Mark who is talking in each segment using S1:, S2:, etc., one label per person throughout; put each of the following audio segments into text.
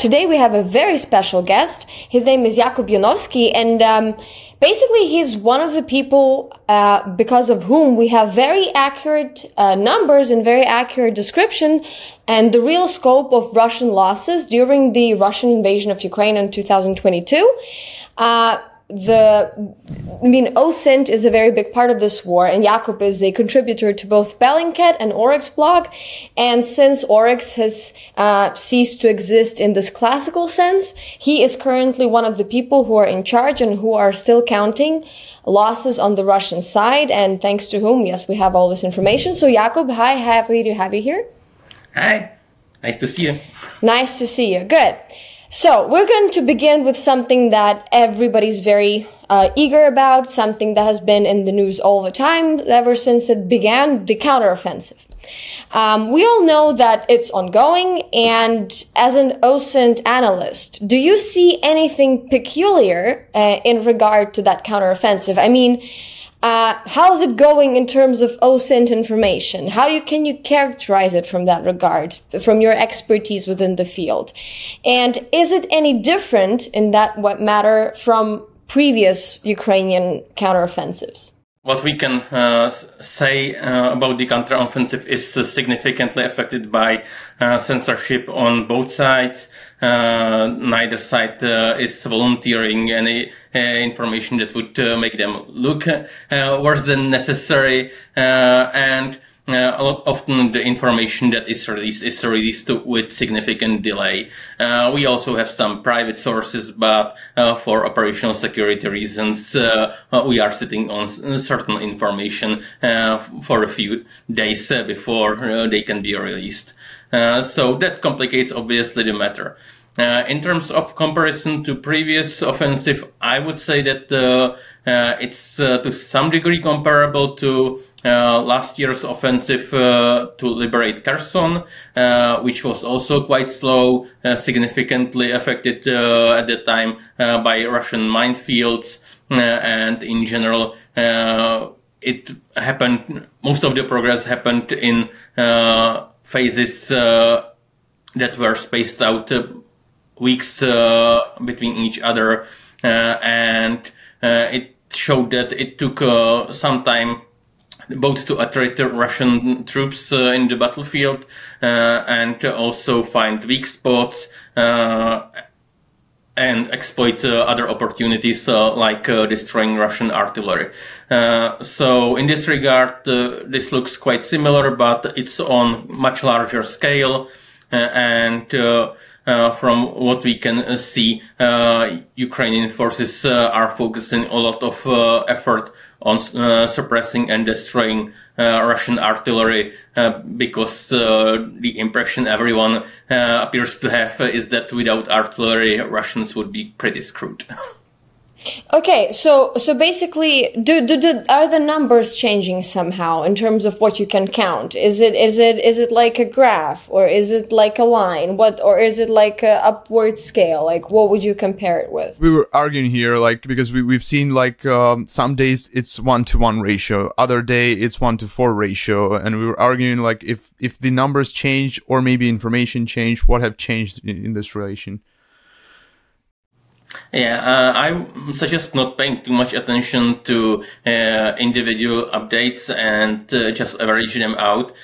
S1: today we have a very special guest. His name is Jakub Janowski, and basically he's one of the people because of whom we have very accurate numbers and very accurate description and the real scope of Russian losses during the Russian invasion of Ukraine in 2022. OSINT is a very big part of this war, and Jakub is a contributor to both Bellingcat and Oryx blog. And since Oryx has ceased to exist in this classical sense, he is currently one of the people who are in charge and who are still counting losses on the Russian side, and thanks to whom, yes, we have all this information. So Jakub, hi, happy to have you here.
S2: Hi, nice to see you.
S1: Nice to see you, good. So we're going to begin with something that everybody's very eager about, something that has been in the news all the time ever since it began, the counteroffensive. We all know that it's ongoing, and as an OSINT analyst, do you see anything peculiar in regard to that counteroffensive? I mean, how's it going in terms of OSINT information? Can you characterize it from that regard, from your expertise within the field? And is it any different in that matter from previous Ukrainian counteroffensives?
S2: What we can say about the counteroffensive is significantly affected by censorship on both sides. Neither side is volunteering any information that would make them look worse than necessary, and often the information that is released with significant delay. We also have some private sources, but for operational security reasons, we are sitting on certain information for a few days before they can be released. So that complicates obviously the matter. In terms of comparison to previous offensive, I would say that it's to some degree comparable to last year's offensive to liberate Kherson, which was also quite slow, significantly affected at that time by Russian minefields, and in general it happened. Most of the progress happened in phases that were spaced out weeks between each other, and it showed that it took some time both to attract Russian troops in the battlefield and also find weak spots and exploit other opportunities like destroying Russian artillery. So in this regard, this looks quite similar, but it's on much larger scale, and from what we can see, Ukrainian forces are focusing a lot of effort on suppressing and destroying Russian artillery, because the impression everyone appears to have is that without artillery, Russians would be pretty screwed.
S1: Okay, so basically, are the numbers changing somehow in terms of what you can count? Is it like a graph, or is it like a line? Or is it like a upward scale? Like, what would you compare it with?
S3: We were arguing here, like, because we've seen like some days it's 1-to-1 ratio, other day it's 1-to-4 ratio, and we were arguing like if the numbers change or maybe information change, what have changed in this relation?
S2: Yeah, I suggest not paying too much attention to individual updates and just average them out,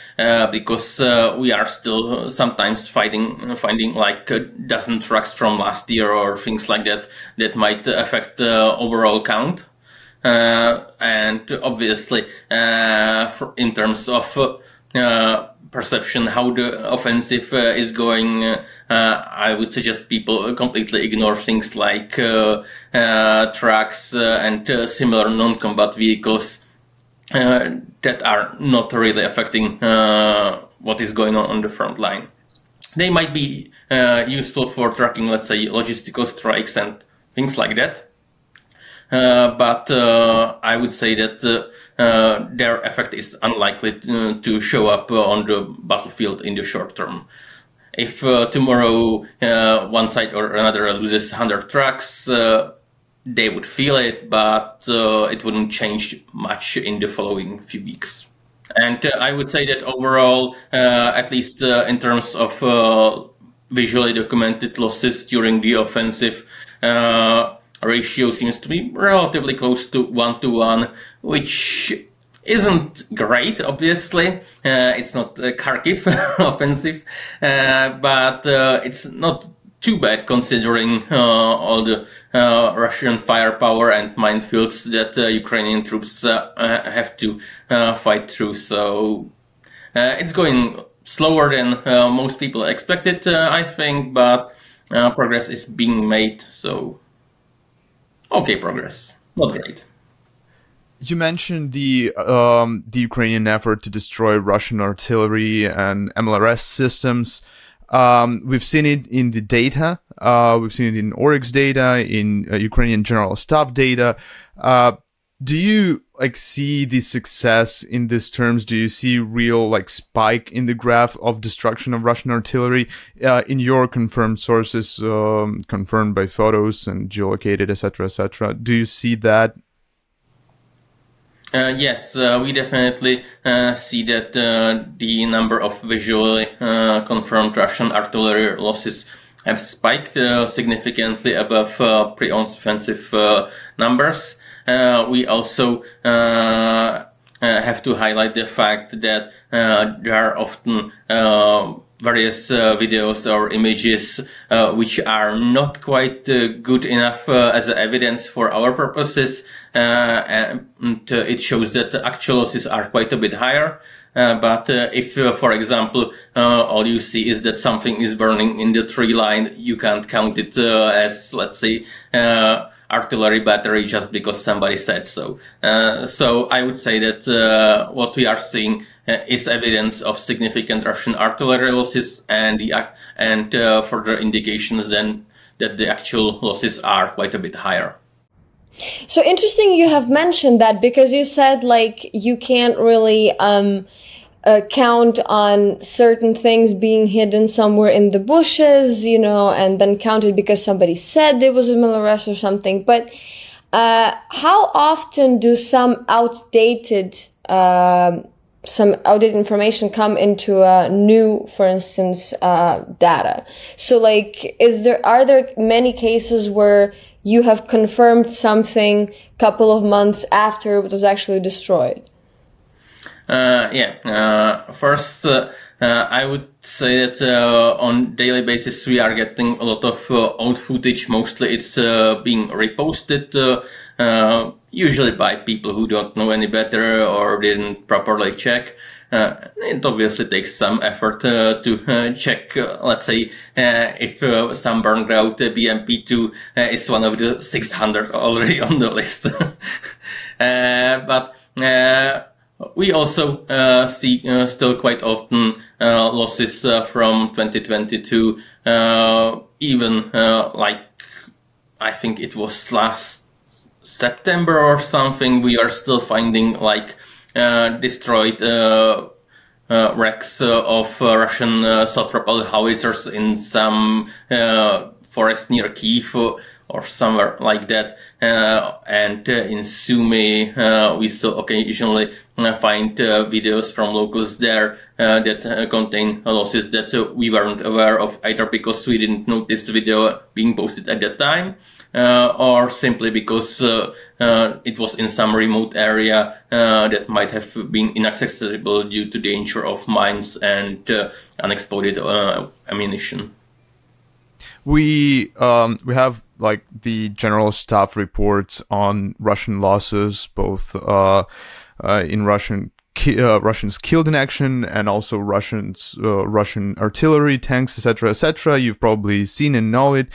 S2: because we are still sometimes finding like a dozen trucks from last year or things like that that might affect the overall count. And obviously, in terms of perception how the offensive is going, I would suggest people completely ignore things like trucks and similar non-combat vehicles that are not really affecting what is going on the front line. They might be useful for tracking, let's say, logistical strikes and things like that. But I would say that their effect is unlikely to show up on the battlefield in the short term. If tomorrow one side or another loses 100 trucks, they would feel it, but it wouldn't change much in the following few weeks. And I would say that overall, at least in terms of visually documented losses during the offensive ratio seems to be relatively close to 1-to-1, which isn't great, obviously. It's not Kharkiv offensive, but it's not too bad considering all the Russian firepower and minefields that Ukrainian troops have to fight through. So it's going slower than most people expected, I think, but progress is being made. So, okay, progress, not great.
S3: You mentioned the Ukrainian effort to destroy Russian artillery and MLRS systems. We've seen it in the data. We've seen it in Oryx data, in Ukrainian General Staff data. Do you see the success in these terms? Do you see real spike in the graph of destruction of Russian artillery in your confirmed sources, confirmed by photos and geolocated, etc., etc.? Do you see that?
S2: Yes, we definitely see that the number of visually confirmed Russian artillery losses have spiked significantly above pre-offensive numbers. We also have to highlight the fact that there are often various videos or images which are not quite good enough as evidence for our purposes, and it shows that the actual losses are quite a bit higher. But if, for example, all you see is that something is burning in the tree line, you can't count it as, let's say, artillery battery just because somebody said so. So I would say that what we are seeing is evidence of significant Russian artillery losses, and further indications then that the actual losses are quite a bit higher.
S1: So interesting you have mentioned that, because you said you can't really count on certain things being hidden somewhere in the bushes, and then count it because somebody said there was a MLRS or something. But how often do some outdated information come into new, for instance, data? So are there many cases where you have confirmed something a couple of months after it was actually destroyed?
S2: First, I would say that on daily basis we are getting a lot of old footage. Mostly it's being reposted, usually by people who don't know any better or didn't properly check. It obviously takes some effort to check, let's say, if some burned out BMP-2 is one of the 600 already on the list. But we also see still quite often losses from 2022, even I think it was last September or something, we are still finding destroyed wrecks of Russian self-propelled howitzers in some forest near Kiev or somewhere like that. And in Sumy, we still occasionally find videos from locals there that contain losses that we weren't aware of, either because we didn't notice the video being posted at that time, or simply because it was in some remote area that might have been inaccessible due to danger of mines and unexploded ammunition.
S3: We have the General Staff reports on Russian losses, both in Russians killed in action and also Russian artillery, tanks, etc., etc. You've probably seen and know it.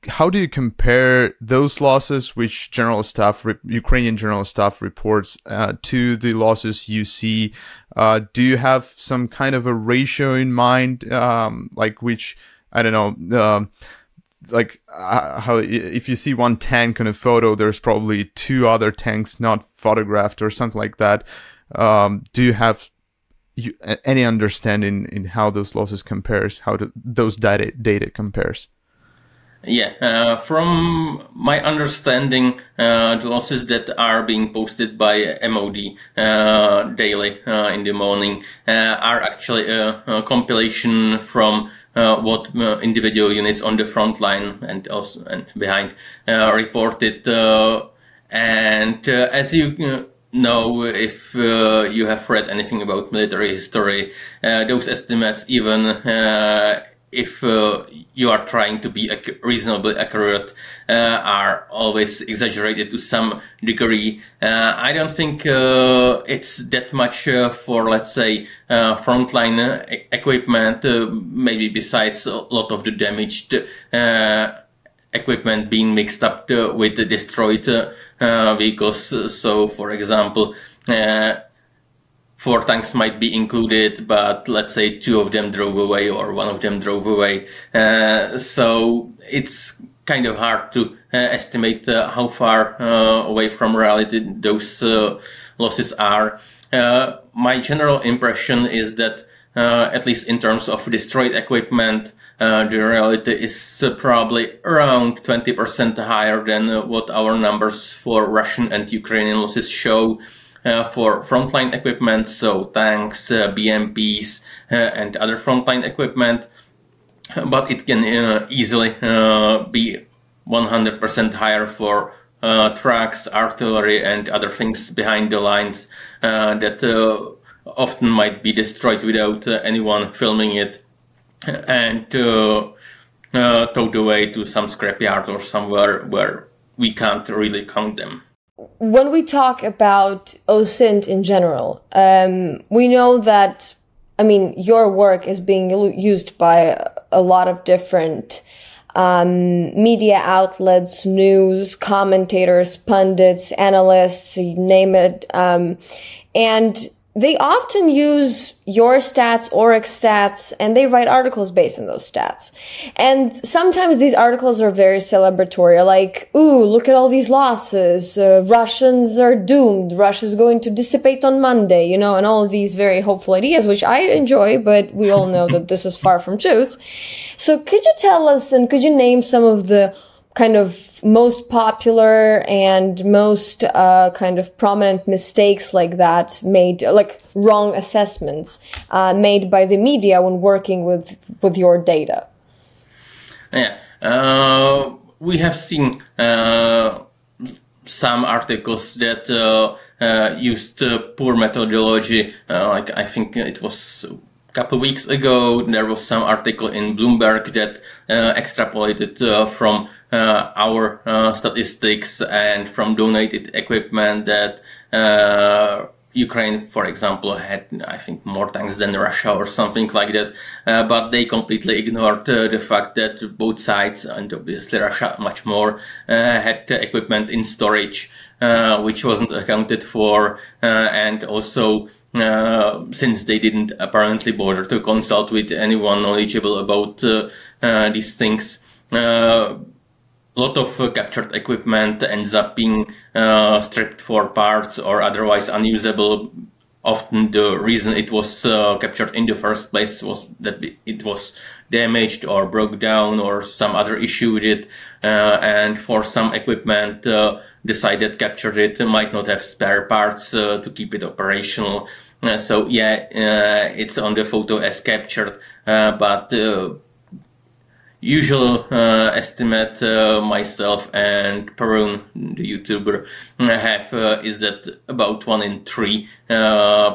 S3: How do you compare those losses, which Ukrainian General Staff reports, to the losses you see? Do you have some kind of a ratio in mind, which, I don't know, how if you see one tank in a photo, there's probably two other tanks not photographed or something like that. Do you have any understanding in how those losses compares, how those data compares?
S2: From my understanding, the losses that are being posted by MOD daily in the morning are actually a compilation from what individual units on the front line and also and behind reported. And as you know, if you have read anything about military history, those estimates, even if you are trying to be reasonably accurate, are always exaggerated to some degree. I don't think it's that much for, let's say, frontline equipment, maybe besides a lot of the damaged equipment being mixed up with the destroyed vehicles. So, for example, 4 tanks might be included, but let's say 2 of them drove away or 1 of them drove away. So it's kind of hard to estimate how far away from reality those losses are. My general impression is that at least in terms of destroyed equipment, the reality is probably around 20% higher than what our numbers for Russian and Ukrainian losses show. For frontline equipment, so tanks, BMPs, and other frontline equipment, but it can easily be 100% higher for trucks, artillery, and other things behind the lines that often might be destroyed without anyone filming it and towed away to some scrapyard or somewhere where we can't really count them.
S1: When we talk about OSINT in general, we know that, your work is being used by a lot of different media outlets, news, commentators, pundits, analysts, you name it. And they often use your stats, Oryx stats, and they write articles based on those stats. And sometimes these articles are very celebratory, like, ooh, look at all these losses, Russians are doomed, Russia's going to dissipate on Monday, and all of these very hopeful ideas, which I enjoy, but we all know that this is far from truth. So could you tell us, and could you name some of the kind of most popular and most kind of prominent mistakes like that made, like wrong assessments made by the media when working with your data?
S2: We have seen some articles that used poor methodology, like I think it was couple of weeks ago, there was some article in Bloomberg that extrapolated from our statistics and from donated equipment that Ukraine, for example, had, I think, more tanks than Russia or something like that. But they completely ignored the fact that both sides, and obviously Russia much more, had equipment in storage, which wasn't accounted for, and also since they didn't apparently bother to consult with anyone knowledgeable about these things, a lot of captured equipment ends up being stripped for parts or otherwise unusable. Often the reason it was captured in the first place was that it was damaged or broke down or some other issue with it. And for some equipment, the site that captured it might not have spare parts to keep it operational. So it's on the photo as captured, but usual estimate myself and Perun, the YouTuber, have is that about 1 in 3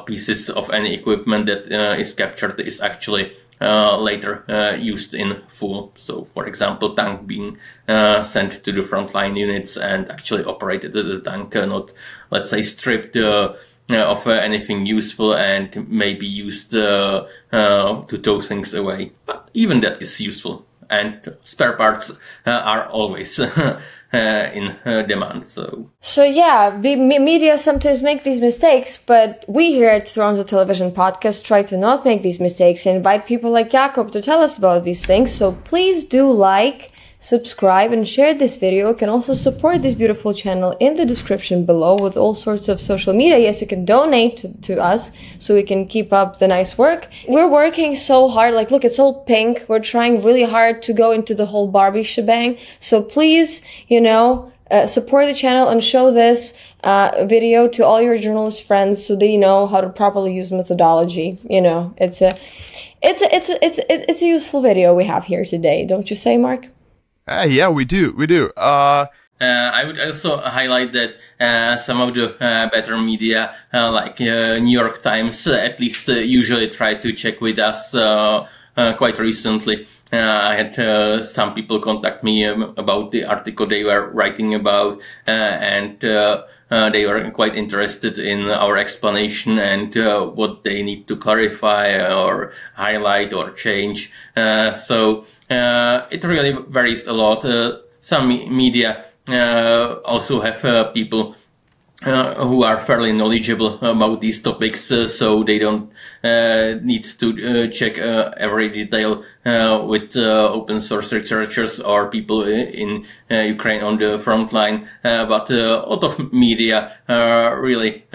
S2: pieces of any equipment that is captured is actually later used in full. So, for example, tank being sent to the frontline units and actually operated as a tank, not, let's say, stripped of anything useful and maybe used to tow things away. But even that is useful. And spare parts are always in demand. So
S1: yeah, the media sometimes make these mistakes, but we here at Toronto Television Podcast try to not make these mistakes and invite people like Jakub to tell us about these things. So please do like, subscribe, and share this video. You can also support this beautiful channel in the description below with all sorts of social media. Yes, you can donate to us so we can keep up the nice work. We're working so hard. Like, look, it's all pink. We're trying really hard to go into the whole Barbie shebang. So please, support the channel and show this video to all your journalist friends so they know how to properly use methodology. It's a useful video we have here today, don't you say, Mark?
S3: Yeah, we do.
S2: I would also highlight that some of the better media, like New York Times, at least usually try to check with us quite recently. I had some people contact me about the article they were writing about, and they were quite interested in our explanation and what they need to clarify or highlight or change. So it really varies a lot. Some media also have people who are fairly knowledgeable about these topics, so they don't need to check every detail with open source researchers or people in Ukraine on the front line. But a lot of media really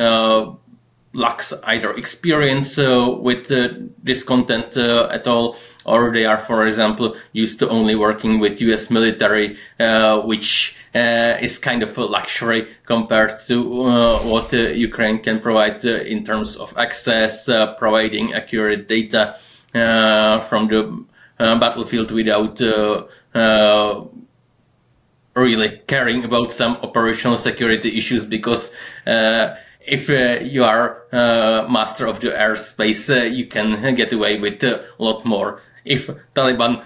S2: lacks either experience with this content at all, or they are, for example, used to only working with US military, which is kind of a luxury compared to what Ukraine can provide in terms of access, providing accurate data from the battlefield without really caring about some operational security issues, because if you are master of the airspace, you can get away with a lot more. If Taliban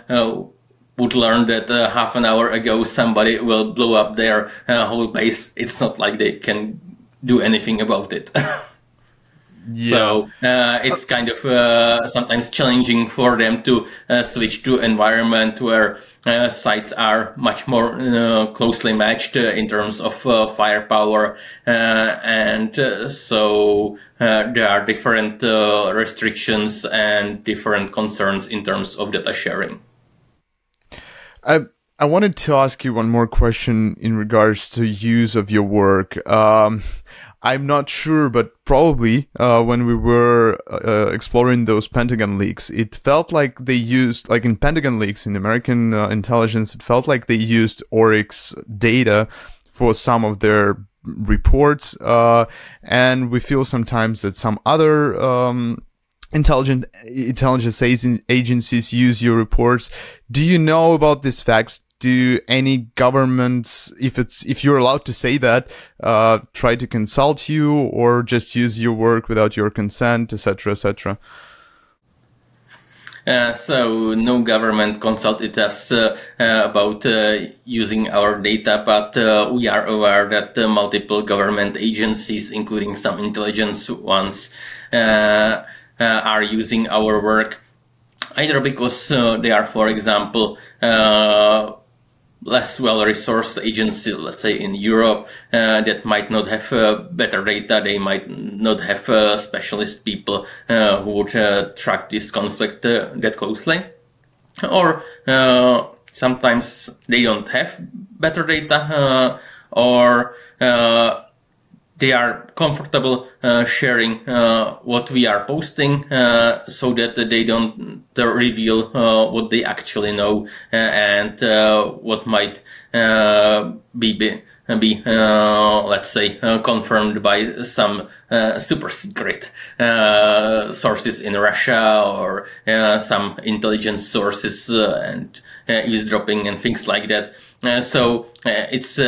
S2: would learn that half an hour ago somebody will blow up their whole base, it's not like they can do anything about it. Yeah. So it's kind of sometimes challenging for them to switch to environment where sites are much more closely matched in terms of firepower, and so there are different restrictions and different concerns in terms of data sharing.
S3: I wanted to ask you one more question in regards to use of your work. I'm not sure, but probably when we were exploring those Pentagon leaks, it felt like they used, like in Pentagon leaks, in American intelligence, it felt like they used Oryx data for some of their reports. And we feel sometimes that some other intelligence agencies use your reports. Do you know about these facts? Do any governments, if you're allowed to say that, try to consult you or just use your work without your consent, etc., etc.?
S2: So no government consulted us about using our data, but we are aware that multiple government agencies, including some intelligence ones, are using our work, either because they are, for example, less well-resourced agency, let's say in Europe, that might not have better data. They might not have specialist people who would track this conflict that closely. Or sometimes they don't have better data, or they are comfortable sharing what we are posting so that they don't reveal what they actually know and what might be let's say, confirmed by some super secret sources in Russia or some intelligence sources and eavesdropping and things like that. So it's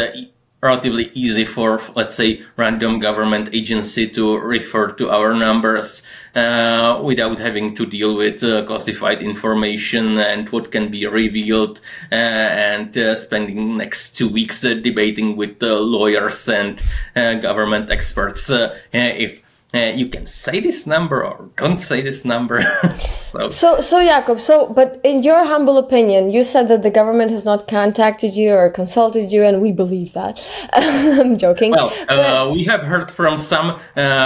S2: relatively easy for, let's say, random government agency to refer to our numbers without having to deal with classified information and what can be revealed and spending next 2 weeks debating with lawyers and government experts if you can say this number or don't say this number.
S1: So Jakub, but in your humble opinion, you said that the government has not contacted you or consulted you, and we believe that. I'm joking.
S2: Well, we have heard from some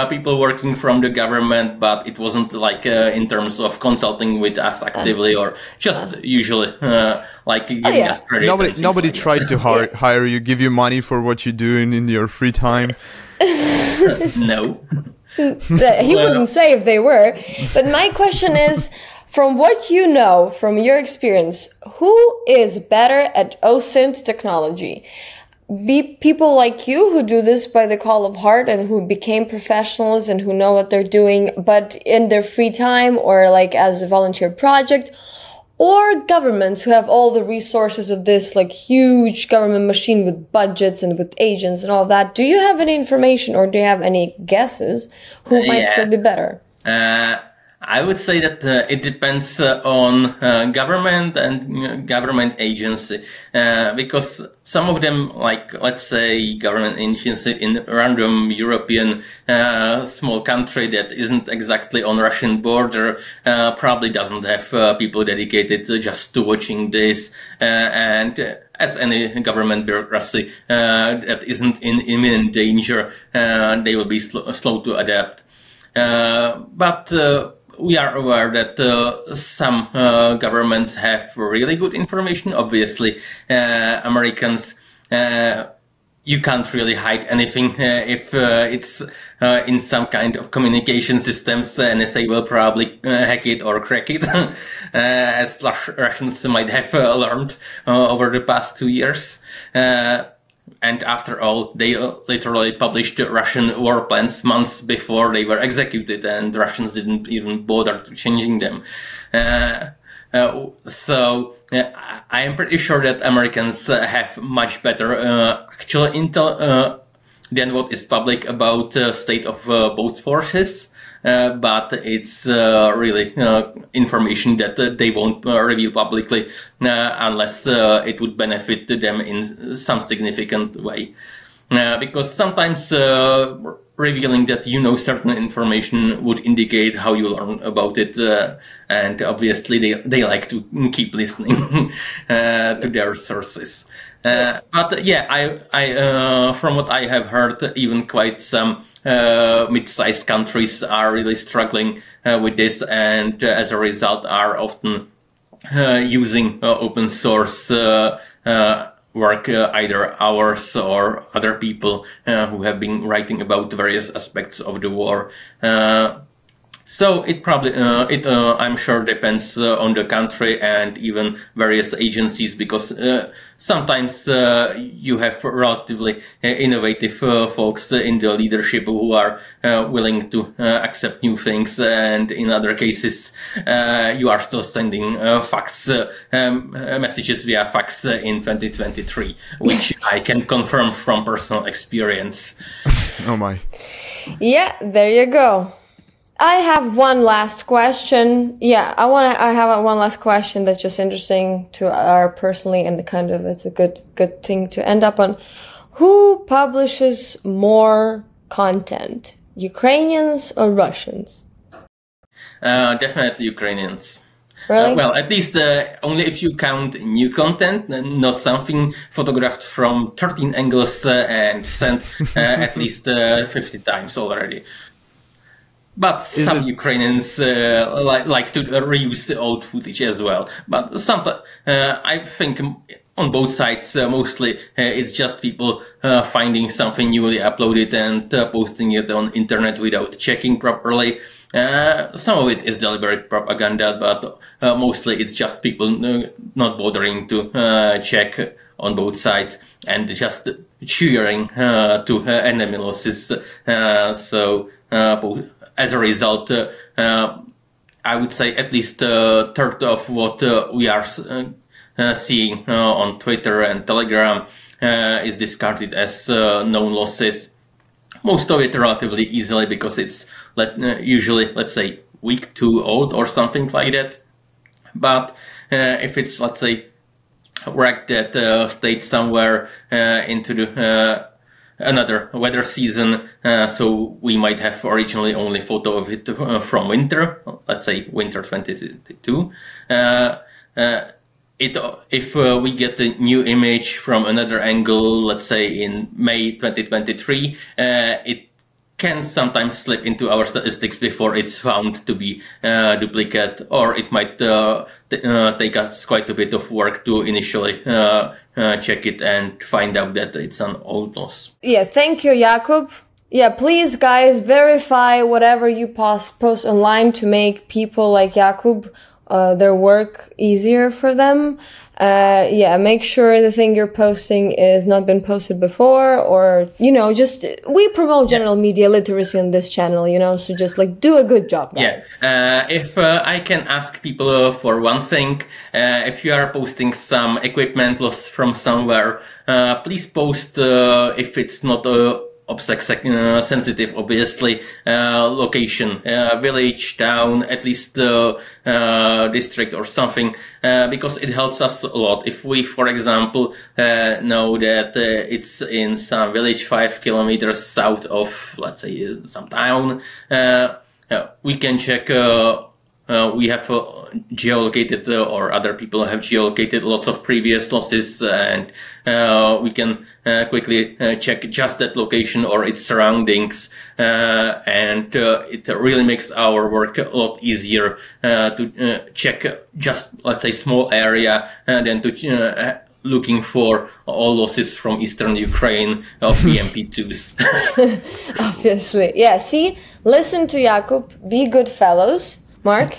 S2: people working from the government, but it wasn't like in terms of consulting with us actively or just usually like giving us credit.
S3: Nobody tried to hire you, give you money for what you do in your free time.
S2: No.
S1: He wouldn't say if they were. But my question is, from what you know, from your experience, who is better at OSINT technology? People like you who do this by the call of heart and who became professionals and who know what they're doing, but in their free time or like as a volunteer project, or governments who have all the resources of this like huge government machine with budgets and with agents and all that. Do you have any information or do you have any guesses who might still be better?
S2: I would say that it depends on government and government agency, because some of them, like let's say government agency in a random European small country that isn't exactly on Russian border, probably doesn't have people dedicated just to watching this, and as any government bureaucracy that isn't in imminent danger, they will be slow to adapt. But we are aware that some governments have really good information. Obviously, Americans, you can't really hide anything if it's in some kind of communication systems. NSA will probably hack it or crack it, as Russians might have learned over the past 2 years. And after all, they literally published Russian war plans months before they were executed, and Russians didn't even bother to changing them. So I am pretty sure that Americans have much better actual intel than what is public about the state of both forces. But it's really information that they won't reveal publicly unless it would benefit them in some significant way. Because sometimes revealing that you know certain information would indicate how you learn about it, and obviously they like to keep listening to their sources. But yeah, I from what I have heard, even quite some mid-sized countries are really struggling with this, and as a result are often using open source work, either ours or other people who have been writing about various aspects of the war. So it probably, I'm sure, depends on the country and even various agencies, because sometimes you have relatively innovative folks in the leadership who are willing to accept new things, and in other cases you are still sending fax messages via fax in 2023, which I can confirm from personal experience.
S3: Oh my.
S1: Yeah, there you go. I have one last question. Yeah, I have one last question that's just interesting to our personally, and kind of it's a good thing to end up on. Who publishes more content, Ukrainians or Russians?
S2: Definitely Ukrainians.
S1: Really?
S2: Well, at least only if you count new content, not something photographed from 13 angles and sent at least 50 times already. But some Ukrainians like to reuse the old footage as well. But sometimes I think on both sides, mostly it's just people finding something newly uploaded and posting it on internet without checking properly. Some of it is deliberate propaganda, but mostly it's just people not bothering to check on both sides and just cheering to enemy losses. As a result, I would say at least a third of what we are seeing on Twitter and Telegram is discarded as known losses. Most of it relatively easily, because it's usually, let's say, week 2 old or something like that. But if it's, let's say, wreck that stayed somewhere into the another weather season. So we might have originally only photo of it from winter, let's say winter 2022. If we get a new image from another angle, let's say in May 2023, it can sometimes slip into our statistics before it's found to be duplicate, or it might take us quite a bit of work to initially check it and find out that it's an old loss.
S1: Yeah, thank you, Jakub. Yeah, please, guys, verify whatever you post online to make people like Jakub their work easier for them. Yeah, make sure the thing you're posting is not been posted before, or, you know, just, we promote general media literacy on this channel, you know, so just like do a good job, guys.
S2: Yeah. If I can ask people for one thing, if you are posting some equipment loss from somewhere, please post if it's not OBSEC sensitive, obviously, location, village, town, at least district or something, because it helps us a lot. If we, for example, know that it's in some village 5 kilometers south of, let's say, some town, we can check. We have geolocated, or other people have geolocated lots of previous losses, and we can quickly check just that location or its surroundings, and it really makes our work a lot easier to check just, let's say, small area, and then to looking for all losses from eastern Ukraine of EMP2s.
S1: Obviously. Yeah, see, listen to Jakub, be good fellows. Mark?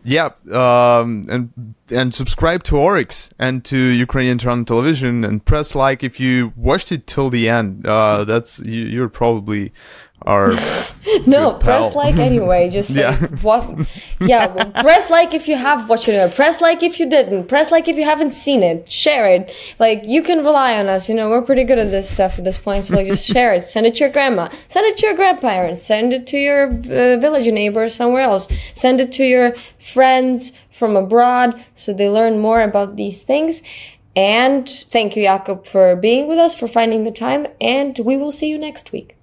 S3: Yeah, and subscribe to Oryx and to Ukrainian Toronto Television, and press like if you watched it till the end. That's you're probably our
S1: no, press like anyway. Just like what? Yeah, well, press like if you have watched it. Press like if you didn't. Press like if you haven't seen it. Share it. Like, you can rely on us. You know, we're pretty good at this stuff at this point. So like, just share it. Send it to your grandma. Send it to your grandparents. Send it to your village neighbor somewhere else. Send it to your friends from abroad so they learn more about these things. And thank you, Jakub, for being with us, for finding the time. And we will see you next week.